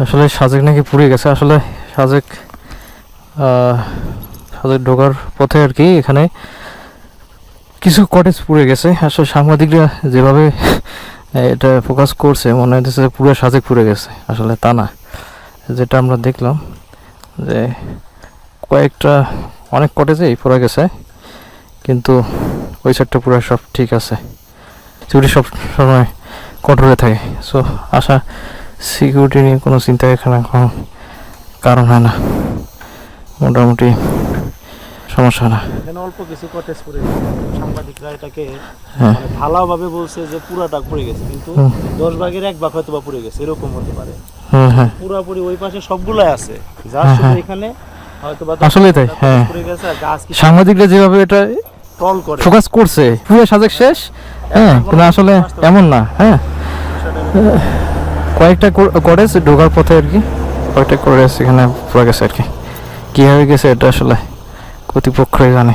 আসলে সাজেক নাকি পুড়ে গেছে। আসলে সাজেক সাজেক ঢোকার পথে আর কি এখানে কিছু কটেজ পুড়ে গেছে। আসলে সাংবাদিকরা যেভাবে এটা ফোকাস করছে মনে হচ্ছে পুরো সাজেক পুড়ে গেছে, আসলে তা না। যেটা আমরা দেখলাম যে কয়েকটা অনেক কটেজেই পুড়ে গেছে, কিন্তু ওই সাইডটা পুরো সব ঠিক আছে। সিকিউরিটি সব সময় কন্ট্রোলে থাকে। সো আশা সিকিউরিটি নিয়ে কোনো চিন্তা এখানে কোনো কারণ হয় না, মোটামুটি সমস্যা না। এখানে অল্প কিছু কটেজ পড়ে গেছে, সাংবাদিকরা এটাকে মানে ভালোভাবে বলছে যে পুরাটা পড়ে গেছে, কিন্তু 10 ভাগের 1 ভাগ হয়তো বা পড়ে গেছে, এরকম হতে পারে। পুরাপুরি ওই পাশে সবগুলাই আছে, যা শুধু এখানে হয়তো বা আসলেই তাই। হ্যাঁ, পড়ে গেছে। আর গাছ কি সাংবাদিকরা যেভাবে এটা টল করে ফোকাস করছে পুরো সাজেক শেষ, হ্যাঁ, কিন্তু আসলে এমন না। হ্যাঁ, কয়েকটা কটেজ ঢোকার পথে আর কি কয়েকটা কটেজ এখানে পড়ে গেছে আর কি। কীভাবে গেছে এটা আসলে কর্তৃপক্ষই জানে।